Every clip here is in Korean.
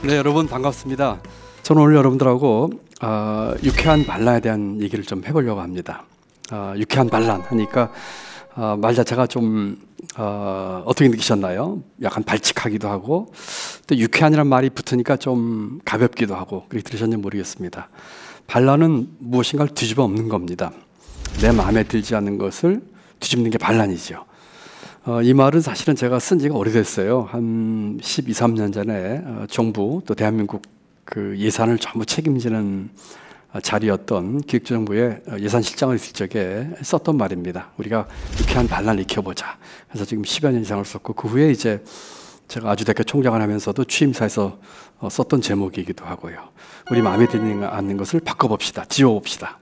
네, 여러분 반갑습니다. 저는 오늘 여러분들하고 유쾌한 반란에 대한 얘기를 좀 해보려고 합니다. 유쾌한 반란 하니까 말 자체가 좀 어떻게 느끼셨나요? 약간 발칙하기도 하고 또 유쾌한이라는 말이 붙으니까 좀 가볍기도 하고 그렇게 들으셨는지 모르겠습니다. 반란은 무엇인가를 뒤집어 엎는 겁니다. 내 마음에 들지 않는 것을 뒤집는 게 반란이죠. 이 말은 사실은 제가 쓴 지가 오래됐어요. 한 12, 13년 전에 정부 또 대한민국 그 예산을 전부 책임지는 자리였던 기획재정부의 예산실장을 있을 적에 썼던 말입니다. 우리가 유쾌한 반란을 익혀보자. 그래서 지금 10여 년 이상을 썼고 그 후에 이제 제가 아주대학교 총장을 하면서도 취임사에서 썼던 제목이기도 하고요. 우리 마음에 들지 않는 것을 바꿔봅시다. 지워봅시다.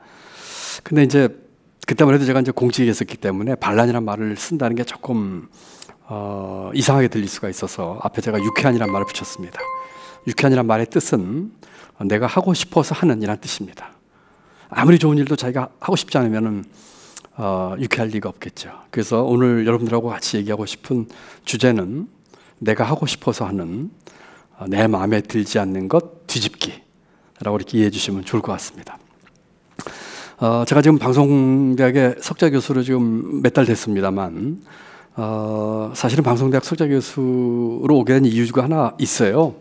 근데 이제 그때만 해도 제가 이제 공직에 있었기 때문에 반란이라는 말을 쓴다는 게 조금 이상하게 들릴 수가 있어서 앞에 제가 유쾌한이라는 말을 붙였습니다. 유쾌한이라는 말의 뜻은 내가 하고 싶어서 하는 이란 뜻입니다. 아무리 좋은 일도 자기가 하고 싶지 않으면 유쾌할 리가 없겠죠. 그래서 오늘 여러분들하고 같이 얘기하고 싶은 주제는 내가 하고 싶어서 하는 내 마음에 들지 않는 것 뒤집기라고 이렇게 이해해 주시면 좋을 것 같습니다. 제가 지금 방송대학의 석좌 교수로 지금 몇 달 됐습니다만 사실은 방송대학 석좌 교수로 오게 된 이유가 하나 있어요.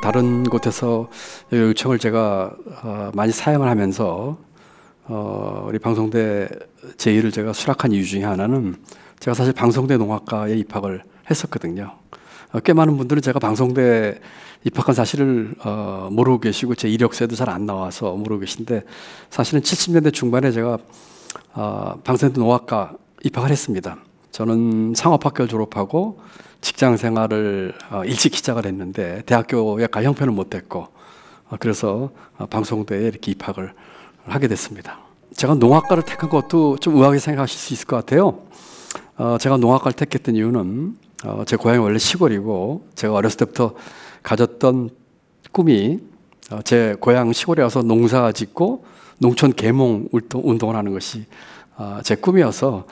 다른 곳에서 요청을 제가 많이 사용을 하면서 우리 방송대 제1을 제가 수락한 이유 중에 하나는 제가 사실 방송대 농학과에 입학을 했었거든요. 꽤 많은 분들은 제가 방송대 입학한 사실을 모르고 계시고 제 이력서에도 잘 안 나와서 모르고 계신데 사실은 70년대 중반에 제가 방송대 농학과 입학을 했습니다. 저는 상업학교를 졸업하고 직장 생활을 일찍 시작을 했는데 대학교에 갈 형편을 못 했고 그래서 방송대에 이렇게 입학을 하게 됐습니다. 제가 농학과를 택한 것도 좀 의아하게 생각하실 수 있을 것 같아요. 제가 농학과를 택했던 이유는 제 고향이 원래 시골이고 제가 어렸을 때부터 가졌던 꿈이 제 고향 시골에 와서 농사 짓고 농촌 계몽 운동을 하는 것이 제 꿈이어서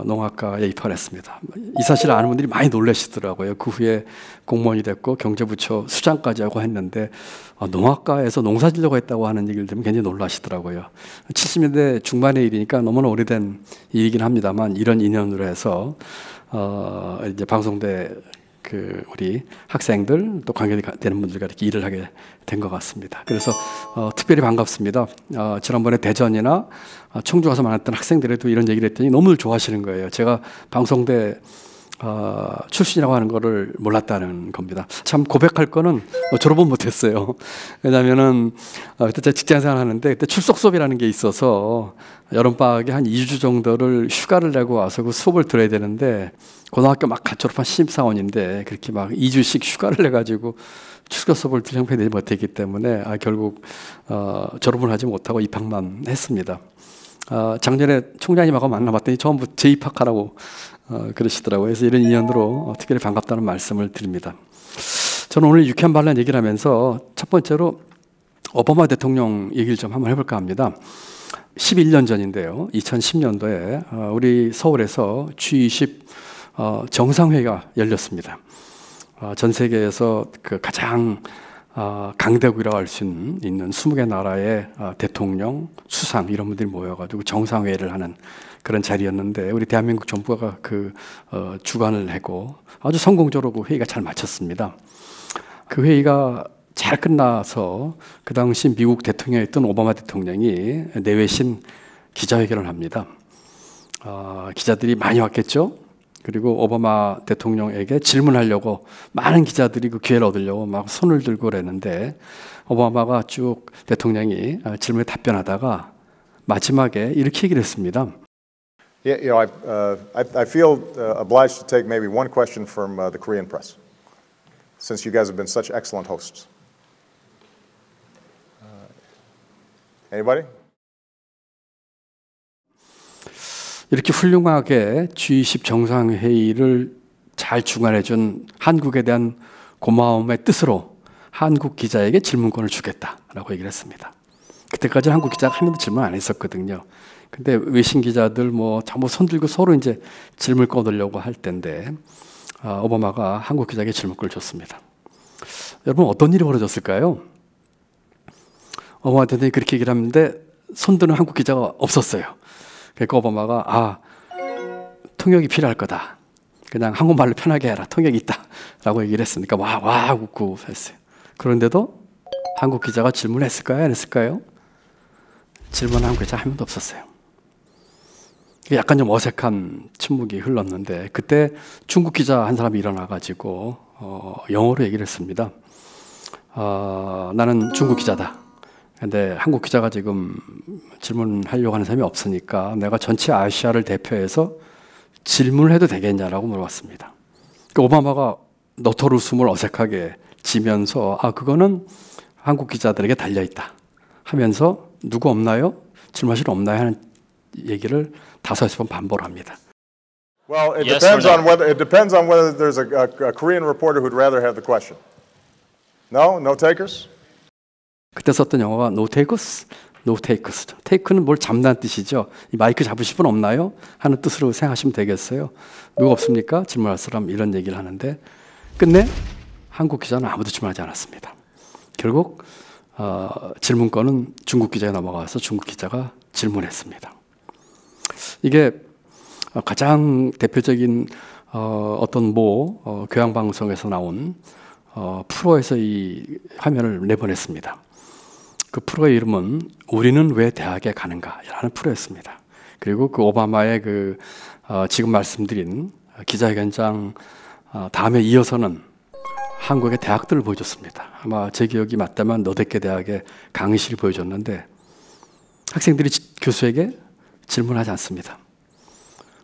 농학과에 입학을 했습니다. 이 사실을 아는 분들이 많이 놀라시더라고요. 그 후에 공무원이 됐고 경제부처 수장까지 하고 했는데 농학과에서 농사 지려고 했다고 하는 얘기를 들으면 굉장히 놀라시더라고요. 70년대 중반의 일이니까 너무나 오래된 일이긴 합니다만 이런 인연으로 해서 이제 방송대 우리 학생들 또 관계되는 분들과 이렇게 일을 하게 된 것 같습니다. 그래서 특별히 반갑습니다. 지난번에 대전이나 청주 가서 만났던 학생들에도 이런 얘기를 했더니 너무 좋아하시는 거예요. 제가 방송대 출신이라고 하는 거를 몰랐다는 겁니다. 참 고백할 거는 졸업은 못했어요. 왜냐하면은 그때 제가 직장생활 하는데 그때 출석 수업이라는 게 있어서 여름방학에 한 2주 정도를 휴가를 내고 와서 그 수업을 들어야 되는데 고등학교 막 졸업한 신입사원인데 그렇게 막 2주씩 휴가를 내가지고 출석 수업을 들을 형편이 되지 못했기 때문에 결국 졸업을 하지 못하고 입학만 했습니다. 작년에 총장님하고 만나봤더니 전부 재입학하라고 그러시더라고요. 그래서 이런 인연으로 특별히 반갑다는 말씀을 드립니다. 저는 오늘 유쾌한 반란 얘기를 하면서 첫 번째로 오바마 대통령 얘기를 좀 한번 해볼까 합니다. 11년 전인데요. 2010년도에 우리 서울에서 G20 정상회의가 열렸습니다. 전 세계에서 그 가장 강대국이라고 할 수 있는 20개 나라의 대통령, 수상 이런 분들이 모여가지고 정상회의를 하는 그런 자리였는데 우리 대한민국 정부가 주관을 하고 아주 성공적으로 그 회의가 잘 마쳤습니다. 그 회의가 잘 끝나서 그 당시 미국 대통령이었던 오바마 대통령이 내외신 기자회견을 합니다. 기자들이 많이 왔겠죠? 그리고 오바마 대통령에게 질문하려고 많은 기자들이 그 기회를 얻으려고 막 손을 들고 그랬는데 오바마가 쭉 대통령이 질문에 답변하다가 마지막에 이렇게 얘기를 했습니다. Yeah, I feel obliged to take maybe one question from the Korean press, since you guys have been such excellent hosts. Anybody? 이렇게 훌륭하게 G20 정상회의를 잘 주관해준 한국에 대한 고마움의 뜻으로 한국 기자에게 질문권을 주겠다라고 얘기를 했습니다. 그때까지 한국 기자가 한 명도 질문 안 했었거든요. 근데 외신 기자들 전부 손 들고 서로 이제 질문을 꺼내려고 할 때인데 오바마가 한국 기자에게 질문권을 줬습니다. 여러분 어떤 일이 벌어졌을까요? 오바마한테 그렇게 얘기를 하는데 손드는 한국 기자가 없었어요. 그러니까 오바마가 통역이 필요할 거다. 그냥 한국말로 편하게 해라. 통역이 있다. 라고 얘기를 했으니까 와 웃고 했어요. 그런데도 한국 기자가 질문했을까요? 안 했을까요? 질문한 한국 기자 한 명도 없었어요. 약간 좀 어색한 침묵이 흘렀는데 그때 중국 기자 한 사람이 일어나가지고 영어로 얘기를 했습니다. 나는 중국 기자다. 근데 한국 기자가 지금 질문하려고 하는 사람이 없으니까 내가 전체 아시아를 대표해서 질문을 해도 되겠냐라고 물어봤습니다. 그러니까 오바마가 너털 웃음을 어색하게 지면서 그거는 한국 기자들에게 달려있다 하면서 누구 없나요? 질문하실 분 없나요? 하는 얘기를 5번 반복을 합니다. Well, it Yes depends or on whether there's a Korean reporter who'd rather have the question. No? No takers? 그때 썼던 영어가 no takers, no takers. take는 뭘 잡는 뜻이죠. 이 마이크 잡으실 분 없나요? 하는 뜻으로 생각하시면 되겠어요. 누가 없습니까? 질문할 사람 이런 얘기를 하는데 끝내 한국 기자는 아무도 질문하지 않았습니다. 결국 질문권은 중국 기자에 넘어가서 중국 기자가 질문했습니다. 이게 가장 대표적인 어떤 교양방송에서 나온 프로에서 이 화면을 내보냈습니다. 그 프로의 이름은 우리는 왜 대학에 가는가 라는 프로였습니다. 그리고 그 오바마의 지금 말씀드린 기자회견장 다음에 이어서는 한국의 대학들을 보여줬습니다. 아마 제 기억이 맞다면 너댓개 대학의 강의실을 보여줬는데 학생들이 교수에게 질문하지 않습니다.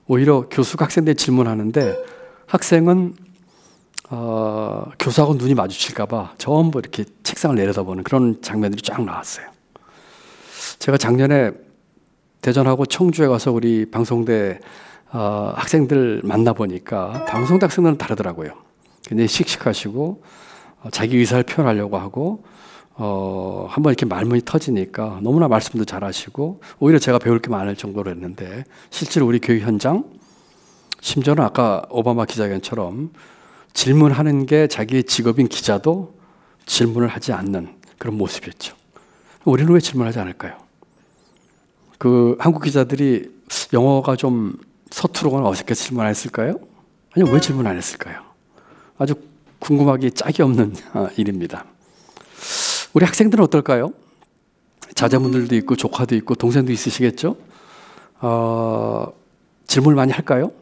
오히려 교수가 학생들이 질문하는데 학생은 교수하고 눈이 마주칠까 봐 전부 이렇게 책상을 내려다보는 그런 장면들이 쫙 나왔어요. 제가 작년에 대전하고 청주에 가서 우리 방송대 학생들 만나보니까 방송대 학생들은 다르더라고요. 굉장히 씩씩하시고 자기 의사를 표현하려고 하고 한번 이렇게 말문이 터지니까 너무나 말씀도 잘하시고 오히려 제가 배울 게 많을 정도로 했는데 실제로 우리 교육 현장 심지어는 아까 오바마 기자회견처럼 질문하는 게 자기의 직업인 기자도 질문을 하지 않는 그런 모습이었죠. 우리는 왜 질문하지 않을까요? 한국 기자들이 영어가 좀 서투르거나 어색해서 질문 안 했을까요? 아니 왜 질문 안 했을까요? 아주 궁금하기 짝이 없는 일입니다. 우리 학생들은 어떨까요? 자제분들도 있고 조카도 있고 동생도 있으시겠죠? 질문을 많이 할까요?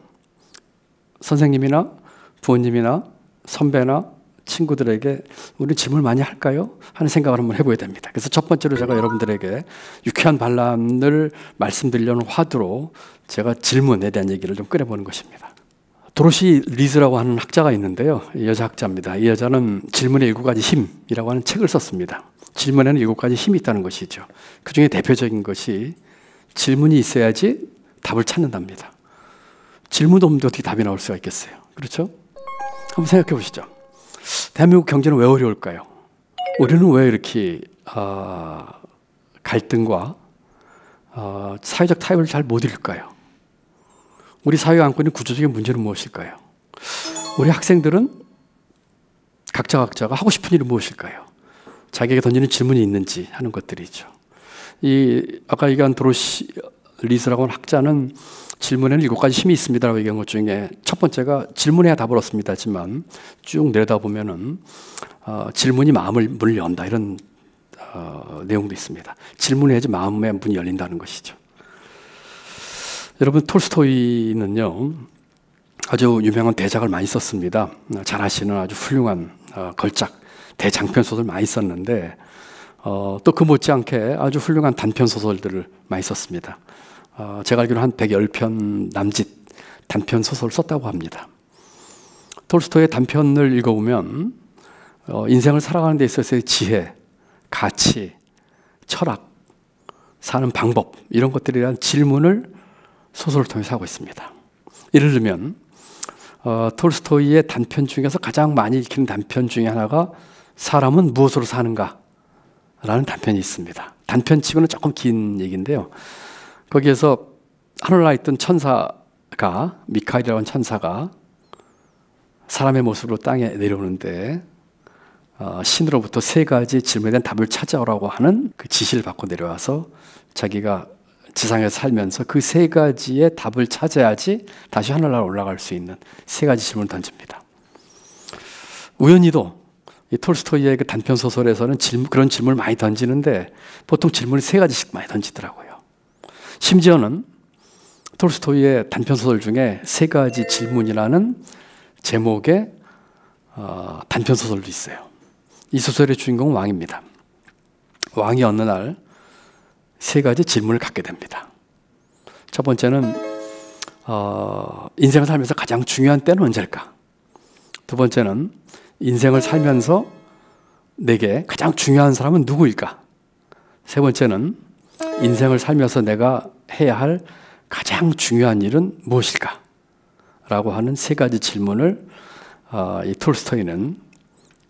선생님이나 부모님이나 선배나 친구들에게 우리 질문을 많이 할까요? 하는 생각을 한번 해봐야 됩니다. 그래서 첫 번째로 제가 여러분들에게 유쾌한 반란을 말씀드리려는 화두로 제가 질문에 대한 얘기를 좀 꺼내보는 것입니다. 도로시 리즈라고 하는 학자가 있는데요. 여자 학자입니다. 이 여자는 질문의 7가지 힘이라고 하는 책을 썼습니다. 질문에는 7가지 힘이 있다는 것이죠. 그 중에 대표적인 것이 질문이 있어야지 답을 찾는답니다. 질문도 없는데 어떻게 답이 나올 수가 있겠어요? 그렇죠? 한번 생각해 보시죠. 대한민국 경제는 왜 어려울까요? 우리는 왜 이렇게 갈등과 사회적 타협을 잘 못 이룰까요? 우리 사회가 안고 있는 구조적인 문제는 무엇일까요? 우리 학생들은 각자가 하고 싶은 일은 무엇일까요? 자기에게 던지는 질문이 있는지 하는 것들이죠. 아까 얘기한 도로시 리즈라고 하는 학자는 질문에는 7가지 힘이 있습니다라고 얘기한 것 중에 첫 번째가 질문해야 답을 얻습니다지만 쭉 내려다보면은 질문이 마음을 문을 연다 이런 내용도 있습니다. 질문해야지 마음의 문이 열린다는 것이죠. 여러분 톨스토이는요 아주 유명한 대작을 많이 썼습니다. 잘 아시는 아주 훌륭한 걸작 대장편 소설 많이 썼는데 또 그 못지않게 아주 훌륭한 단편 소설들을 많이 썼습니다. 제가 알기로는 한 110편 남짓 단편 소설을 썼다고 합니다. 톨스토이의 단편을 읽어보면 인생을 살아가는 데 있어서의 지혜, 가치, 철학, 사는 방법 이런 것들에 대한 질문을 소설을 통해서 하고 있습니다. 예를 들면 톨스토이의 단편 중에서 가장 많이 읽히는 단편 중에 하나가 사람은 무엇으로 사는가 라는 단편이 있습니다. 단편치고는 조금 긴 얘기인데요. 거기에서 하늘나라에 있던 천사가 미카엘이라는 천사가 사람의 모습으로 땅에 내려오는데 신으로부터 세 가지 질문에 대한 답을 찾아오라고 하는 그 지시를 받고 내려와서 자기가 지상에서 살면서 그 세 가지의 답을 찾아야지 다시 하늘나라 올라갈 수 있는 세 가지 질문을 던집니다. 우연히도 이 톨스토이의 그 단편 소설에서는 그런 질문을 많이 던지는데 보통 질문을 세 가지씩 많이 던지더라고요. 심지어는 톨스토이의 단편 소설 중에 세 가지 질문이라는 제목의 단편 소설도 있어요. 이 소설의 주인공은 왕입니다. 왕이 어느 날 세 가지 질문을 갖게 됩니다. 첫 번째는 인생을 살면서 가장 중요한 때는 언제일까? 두 번째는 인생을 살면서 내게 가장 중요한 사람은 누구일까? 세 번째는 인생을 살면서 내가 해야 할 가장 중요한 일은 무엇일까? 라고 하는 세 가지 질문을 이 톨스토이는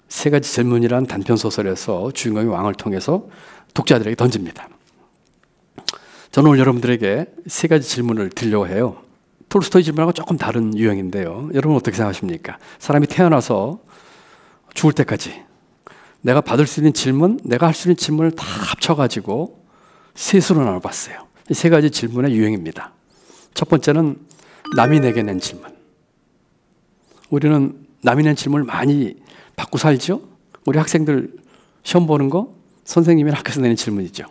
세 가지 질문이라는 단편 소설에서 주인공이 왕을 통해서 독자들에게 던집니다. 저는 오늘 여러분들에게 세 가지 질문을 드리려고 해요. 톨스토이 질문하고 조금 다른 유형인데요. 여러분 어떻게 생각하십니까? 사람이 태어나서 죽을 때까지 내가 받을 수 있는 질문, 내가 할 수 있는 질문을 다 합쳐가지고 셋으로 나눠봤어요. 이 세 가지 질문의 유형입니다. 첫 번째는 남이 내게 낸 질문. 우리는 남이 낸 질문을 많이 받고 살죠? 우리 학생들 시험 보는 거 선생님이 학교에서 내는 질문이죠.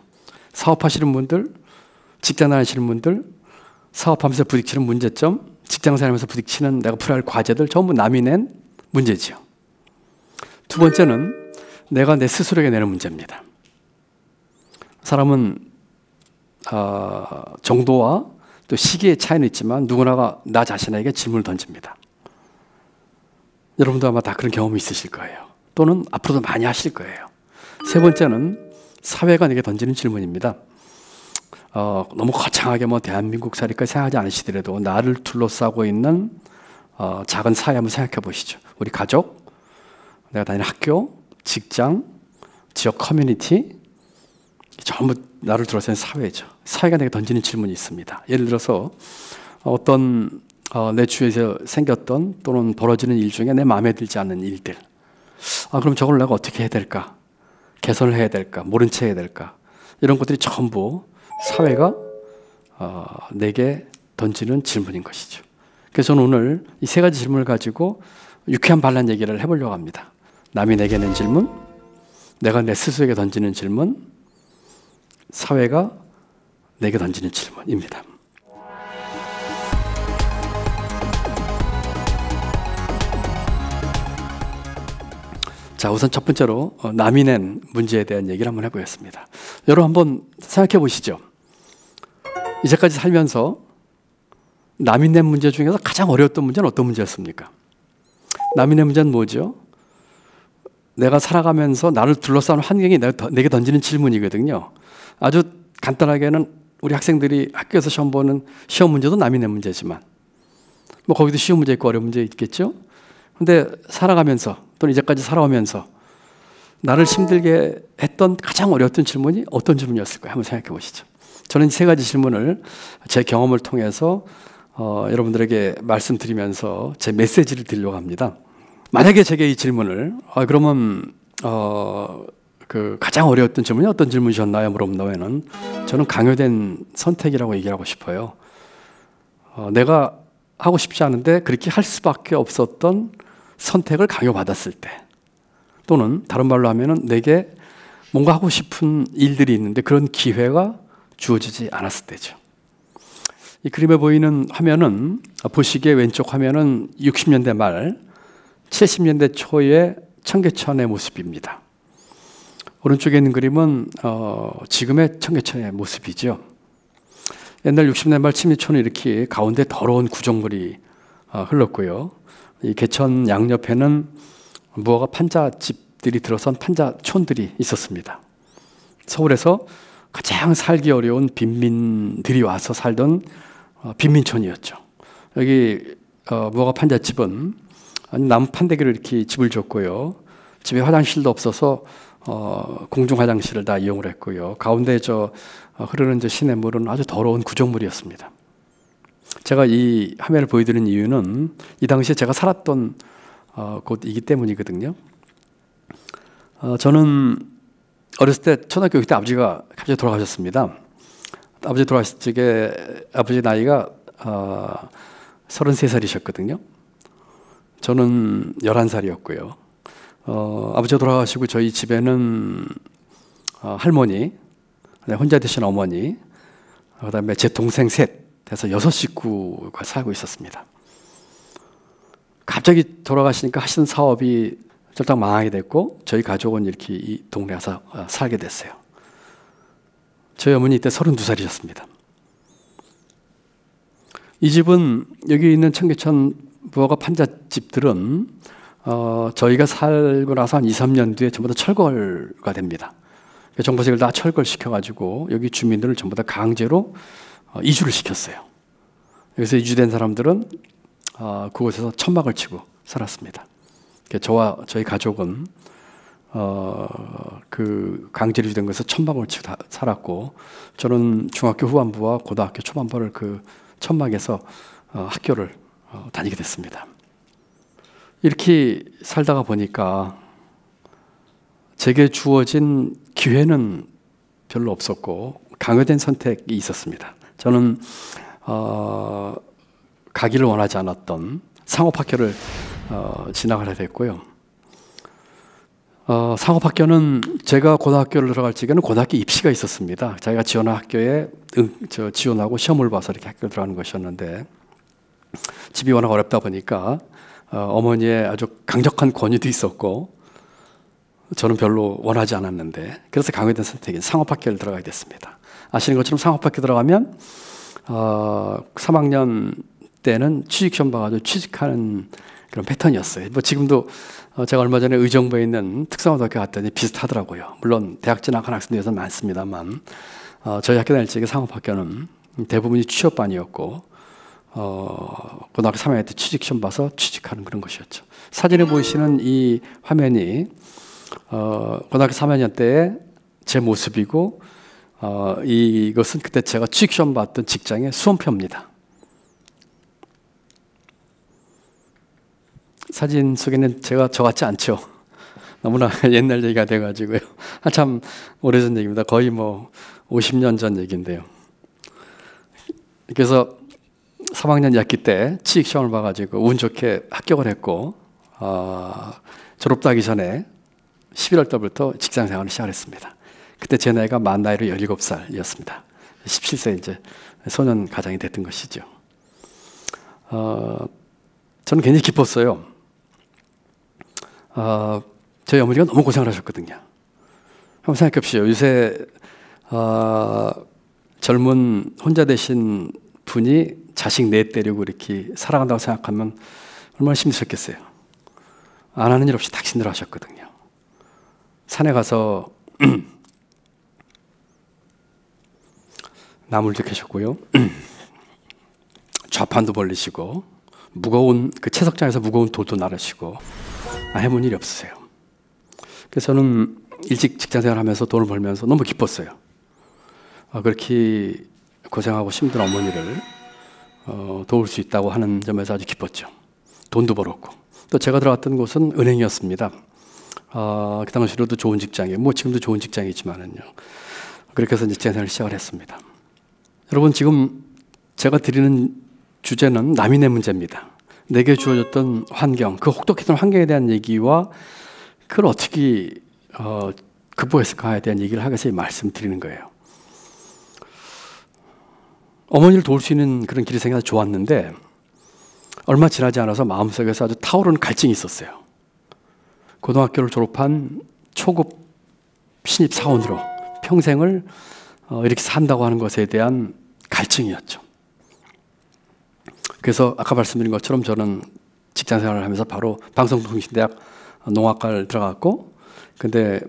사업하시는 분들, 직장 다니시는 분들, 사업하면서 부딪히는 문제점, 직장 생활하면서 부딪히는 내가 풀어야 할 과제들 전부 남이 낸 문제죠. 두 번째는 내가 내 스스로에게 내는 문제입니다. 사람은 정도와 또 시기의 차이는 있지만 누구나가 나 자신에게 질문을 던집니다. 여러분도 아마 다 그런 경험이 있으실 거예요. 또는 앞으로도 많이 하실 거예요. 세 번째는 사회가 내게 던지는 질문입니다. 너무 거창하게 대한민국 사례까지 생각하지 않으시더라도 나를 둘러싸고 있는 작은 사회 한번 생각해 보시죠. 우리 가족, 내가 다니는 학교, 직장, 지역 커뮤니티, 전부 나를 둘러싸는 사회죠. 사회가 내게 던지는 질문이 있습니다. 예를 들어서 어떤 내 주위에서 생겼던 또는 벌어지는 일 중에 내 마음에 들지 않는 일들. 그럼 저걸 내가 어떻게 해야 될까? 개선을 해야 될까? 모른 채 해야 될까? 이런 것들이 전부 사회가 내게 던지는 질문인 것이죠. 그래서 저는 오늘 이 세 가지 질문을 가지고 유쾌한 반란 얘기를 해보려고 합니다. 남이 내게 낸 질문, 내가 내 스스로에게 던지는 질문, 사회가 내게 던지는 질문입니다. 자, 우선 첫 번째로 남이 낸 문제에 대한 얘기를 한번 해보겠습니다. 여러분 한번 생각해 보시죠. 이제까지 살면서 남이 낸 문제 중에서 가장 어려웠던 문제는 어떤 문제였습니까? 남이 낸 문제는 뭐죠? 내가 살아가면서 나를 둘러싸는 환경이 내게 던지는 질문이거든요. 아주 간단하게는 우리 학생들이 학교에서 시험 보는 시험 문제도 남이 낸 문제지만 거기도 쉬운 문제 있고 어려운 문제 있겠죠? 근데 살아가면서 또는 이제까지 살아오면서 나를 힘들게 했던 가장 어려웠던 질문이 어떤 질문이었을까요? 한번 생각해 보시죠. 저는 이 세 가지 질문을 제 경험을 통해서 여러분들에게 말씀드리면서 제 메시지를 드리려고 합니다. 만약에 제게 이 질문을 그러면 그 가장 어려웠던 질문이 어떤 질문이셨나요? 물어본다면 저는 강요된 선택이라고 얘기하고 싶어요. 내가 하고 싶지 않은데 그렇게 할 수밖에 없었던 선택을 강요받았을 때, 또는 다른 말로 하면은 내게 뭔가 하고 싶은 일들이 있는데 그런 기회가 주어지지 않았을 때죠. 이 그림에 보이는 화면은 보시기에 왼쪽 화면은 60년대 말 70년대 초의 청계천의 모습입니다. 오른쪽에 있는 그림은 지금의 청계천의 모습이죠. 옛날 60년대 말 70년초는 이렇게 가운데 더러운 구정물이 흘렀고요. 이 개천 양옆에는 무화과 판자집들이 들어선 판자촌들이 있었습니다. 서울에서 가장 살기 어려운 빈민들이 와서 살던 빈민촌이었죠. 여기 무화과 판자집은 나무 판대기로 이렇게 집을 줬고요. 집에 화장실도 없어서 공중 화장실을 다 이용을 했고요. 가운데 흐르는 시냇물은 아주 더러운 구정물이었습니다. 제가 이 화면을 보여드리는 이유는 이 당시에 제가 살았던 곳이기 때문이거든요. 저는 어렸을 때 초등학교 6때 아버지가 갑자기 돌아가셨습니다. 아버지 돌아가실 적에 아버지 나이가 33살이셨거든요. 저는 11살이었고요. 아버지가 돌아가시고 저희 집에는 할머니, 혼자 되신 어머니, 그다음에 제 동생 셋 해서 6식구가 살고 있었습니다. 갑자기 돌아가시니까 하시던 사업이 쫄딱 망하게 됐고 저희 가족은 이렇게 이 동네 와서 살게 됐어요. 저희 어머니 이때 32살이셨습니다. 이 집은 여기 있는 청계천 부엌과 판잣집들은 저희가 살고 나서 한 2, 3년 뒤에 전부 다 철거가 됩니다. 정부에서 이걸 다 철거시켜가지고 여기 주민들을 전부 다 강제로 이주를 시켰어요. 여기서 이주된 사람들은 그곳에서 천막을 치고 살았습니다. 저와 저희 가족은 그 강제로 이주된 곳에서 천막을 치고 살았고, 저는 중학교 후반부와 고등학교 초반부를 그 천막에서 학교를 다니게 됐습니다. 이렇게 살다가 보니까 제게 주어진 기회는 별로 없었고 강요된 선택이 있었습니다. 저는 가기를 원하지 않았던 상업학교를 진학을 하게 됐고요. 상업학교는 제가 고등학교를 들어갈 적에는 고등학교 입시가 있었습니다. 자기가 지원한 학교에 지원하고 시험을 봐서 이렇게 학교를 들어가는 것이었는데, 집이 워낙 어렵다 보니까 어머니의 아주 강력한 권유도 있었고 저는 별로 원하지 않았는데, 그래서 강요된 선택인 상업학교를 들어가게 됐습니다. 아시는 것처럼 상업학교 들어가면 3학년 때는 취직시험 봐가지고 취직하는 그런 패턴이었어요. 뭐 지금도 제가 얼마 전에 의정부에 있는 특성화고등학교 갔더니 비슷하더라고요. 물론 대학 진학한 학생도 여기서 많습니다만 저희 학교 다닐 적에 상업학교는 대부분이 취업반이었고 고등학교 3학년 때 취직시험 봐서 취직하는 그런 것이었죠. 사진에 보이시는 이 화면이 고등학교 3학년 때의 제 모습이고 이것은 그때 제가 취직시험 봤던 직장의 수험표입니다. 사진 속에는 제가 저 같지 않죠. 너무나 옛날 얘기가 돼가지고요. 한참 오래전 얘기입니다. 거의 뭐 50년 전 얘기인데요. 그래서 3학년 2학기 때 취직시험을 봐가지고 운 좋게 합격을 했고 졸업도 하기 전에 11월 달부터 직장생활을 시작했습니다. 그때 제 나이가 만 나이로 17살이었습니다. 17세 이제 소년 가장이 됐던 것이죠. 저는 굉장히 기뻤어요. 저희 어머니가 너무 고생을 하셨거든요. 한번 생각해 보십시오. 요새 젊은 혼자 되신 분이 자식 넷 데리고 이렇게 살아간다고 생각하면 얼마나 힘드셨겠어요. 안 하는 일 없이 탁신들 하셨거든요. 산에 가서 나물도 캐셨고요. 좌판도 벌리시고 무거운 그 채석장에서 무거운 돌도 나르시고 해본 일이 없으세요. 그래서 저는 일찍 직장생활 하면서 돈을 벌면서 너무 기뻤어요. 그렇게 고생하고 힘든 어머니를 도울 수 있다고 하는 점에서 아주 기뻤죠. 돈도 벌었고, 또 제가 들어갔던 곳은 은행이었습니다. 그 당시로도 좋은 직장이에요. 뭐 지금도 좋은 직장이지만은요. 그렇게 해서 직장생활을 시작을 했습니다. 여러분, 지금 제가 드리는 주제는 남이 내 문제입니다. 내게 주어졌던 환경, 그 혹독했던 환경에 대한 얘기와 그걸 어떻게 극복했을까에 대한 얘기를 하기 위해서 말씀드리는 거예요. 어머니를 도울 수 있는 그런 길이 생겨서 좋았는데 얼마 지나지 않아서 마음속에서 아주 타오르는 갈증이 있었어요. 고등학교를 졸업한 초급 신입 사원으로 평생을 이렇게 산다고 하는 것에 대한 갈증이었죠. 그래서 아까 말씀드린 것처럼 저는 직장생활을 하면서 바로 방송통신대학 농학과를 들어갔고, 근데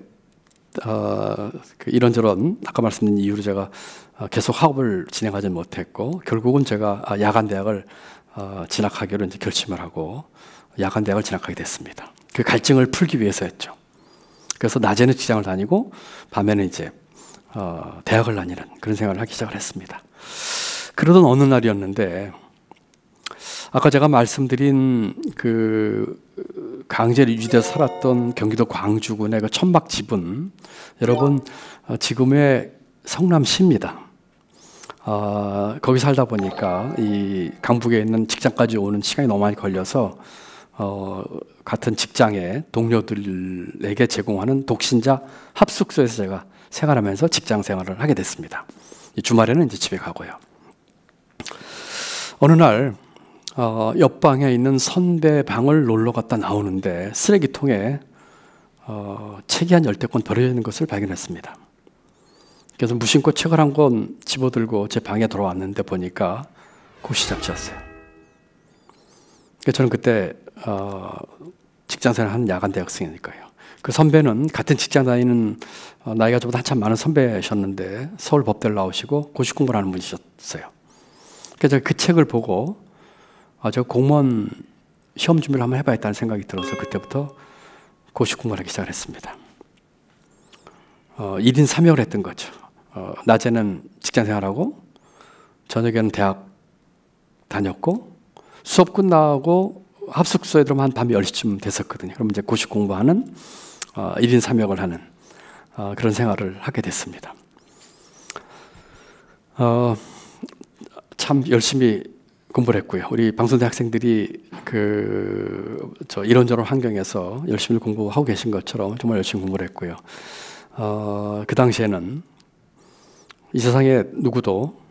그 이런저런 아까 말씀드린 이유로 제가 계속 학업을 진행하지 못했고, 결국은 제가 야간대학을 진학하기로 이제 결심을 하고 야간대학을 진학하게 됐습니다. 그 갈증을 풀기 위해서였죠. 그래서 낮에는 직장을 다니고 밤에는 이제 대학을 다니는 그런 생활을 하기 시작을 했습니다. 그러던 어느 날이었는데, 아까 제가 말씀드린 그 강제로 유지돼서 살았던 경기도 광주군의 그 천막 지분, 여러분 지금의 성남시입니다. 거기 살다 보니까 이 강북에 있는 직장까지 오는 시간이 너무 많이 걸려서 같은 직장의 동료들에게 제공하는 독신자 합숙소에서 제가 생활하면서 직장 생활을 하게 됐습니다. 주말에는 이제 집에 가고요. 어느 날 옆방에 있는 선배 방을 놀러 갔다 나오는데 쓰레기통에 책이 한 10권 버려져 있는 것을 발견했습니다. 그래서 무심코 책을 한 권 집어들고 제 방에 돌아왔는데 보니까 고시 잡지였어요. 저는 그때 직장생활 하는 야간 대학생이니까요. 그 선배는 같은 직장 다니는 나이가 저보다 한참 많은 선배셨는데 서울 법대를 나오시고 고시 공부를 하는 분이셨어요. 그래서 그 책을 보고 저 공무원 시험 준비를 한번 해봐야겠다는 생각이 들어서 그때부터 고시 공부를 하기 시작을 했습니다. 1인 3역을 했던 거죠. 낮에는 직장 생활하고 저녁에는 대학 다녔고 수업 끝나고 합숙소에 들어오면 한 밤 10시쯤 됐었거든요. 그럼 이제 고시 공부하는 1인 3역을 하는 그런 생활을 하게 됐습니다. 참 열심히 공부를 했고요. 우리 방송대 학생들이 이런저런 환경에서 열심히 공부하고 계신 것처럼 정말 열심히 공부를 했고요. 그 당시에는 이 세상에 누구도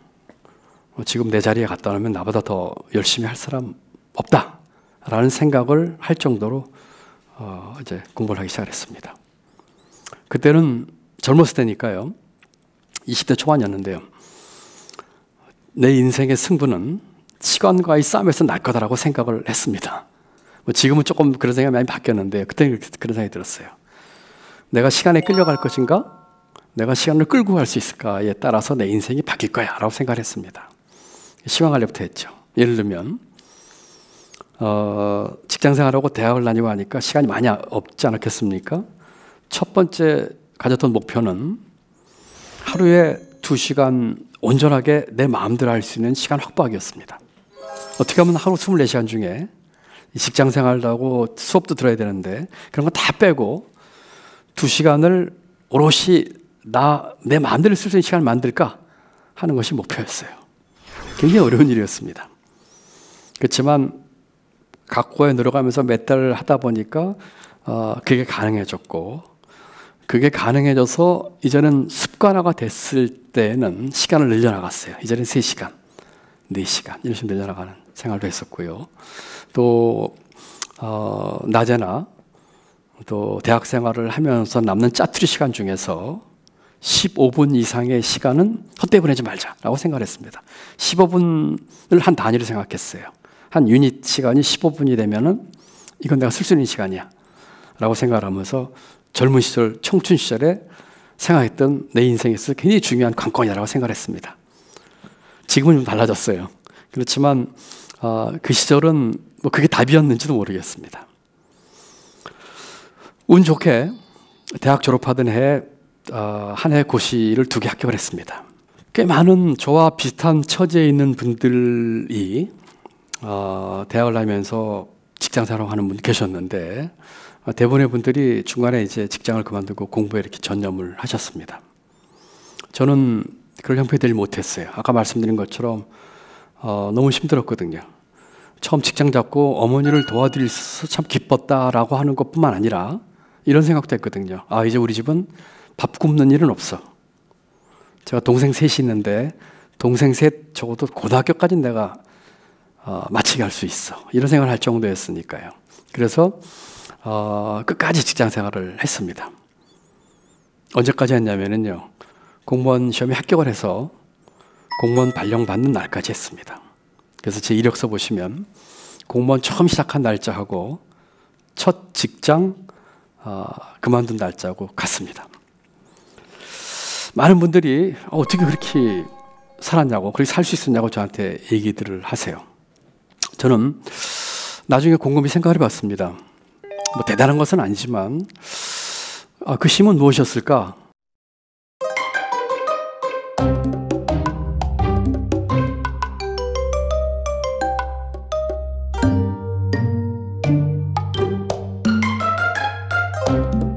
지금 내 자리에 갔다 오면 나보다 더 열심히 할 사람 없다라는 생각을 할 정도로 이제 공부를 하기 시작했습니다. 그때는 젊었을 때니까요. 20대 초반이었는데요. 내 인생의 승부는 시간과의 싸움에서 날 거다라고 생각을 했습니다. 지금은 조금 그런 생각이 많이 바뀌었는데 그때는 그런 생각이 들었어요. 내가 시간에 끌려갈 것인가? 내가 시간을 끌고 갈 수 있을까에 따라서 내 인생이 바뀔 거야 라고 생각을 했습니다. 시간 관리부터 했죠. 예를 들면 직장 생활하고 대학을 다니고 하니까 시간이 많이 없지 않았겠습니까? 첫 번째 가졌던 목표는 하루에 2시간 온전하게 내 마음대로 할 수 있는 시간 확보하기였습니다. 어떻게 하면 하루 24시간 중에 직장 생활도 하고 수업도 들어야 되는데 그런 거 다 빼고 2시간을 오롯이 내 마음대로 쓸 수 있는 시간을 만들까 하는 것이 목표였어요. 굉장히 어려운 일이었습니다. 그렇지만 각고에 늘어가면서 몇 달을 하다 보니까 그게 가능해졌고 그게 가능해져서 이제는 습관화가 됐을 때는 시간을 늘려나갔어요. 이제는 3시간, 4시간 이런 식으로 늘려나가는 생활도 했었고요. 또 낮에나 또 대학 생활을 하면서 남는 짜투리 시간 중에서 15분 이상의 시간은 헛되이 보내지 말자라고 생각을 했습니다. 15분을 한 단위로 생각했어요. 한 유닛 시간이 15분이 되면은 이건 내가 쓸 수 있는 시간이야 라고 생각을 하면서 젊은 시절, 청춘 시절에 생각했던 내 인생에서 굉장히 중요한 관건이라고 생각을 했습니다. 지금은 좀 달라졌어요. 그렇지만 그 시절은 그게 답이었는지도 모르겠습니다. 운 좋게 대학 졸업하던 해에 한 해 고시를 2개 합격을 했습니다. 꽤 많은 저와 비슷한 처지에 있는 분들이 대학을 다니면서 직장 생활하는 분 계셨는데 대부분의 분들이 중간에 이제 직장을 그만두고 공부에 이렇게 전념을 하셨습니다. 저는 그럴 형편이 못했어요. 아까 말씀드린 것처럼 너무 힘들었거든요. 처음 직장 잡고 어머니를 도와드릴 수 있어서 참 기뻤다라고 하는 것뿐만 아니라 이런 생각도 했거든요. 이제 우리 집은 밥 굶는 일은 없어. 제가 동생 셋이 있는데 동생 셋 적어도 고등학교까지는 내가 마치게 할 수 있어. 이런 생각을 할 정도였으니까요. 그래서 끝까지 직장 생활을 했습니다. 언제까지 했냐면요. 공무원 시험에 합격을 해서 공무원 발령 받는 날까지 했습니다. 그래서 제 이력서 보시면 공무원 처음 시작한 날짜하고 첫 직장 그만둔 날짜하고 같습니다. 많은 분들이 어떻게 그렇게 살았냐고, 그렇게 살 수 있었냐고 저한테 얘기들을 하세요. 저는 나중에 곰곰이 생각을 해봤습니다. 대단한 것은 아니지만 그 힘은 무엇이었을까? Bye.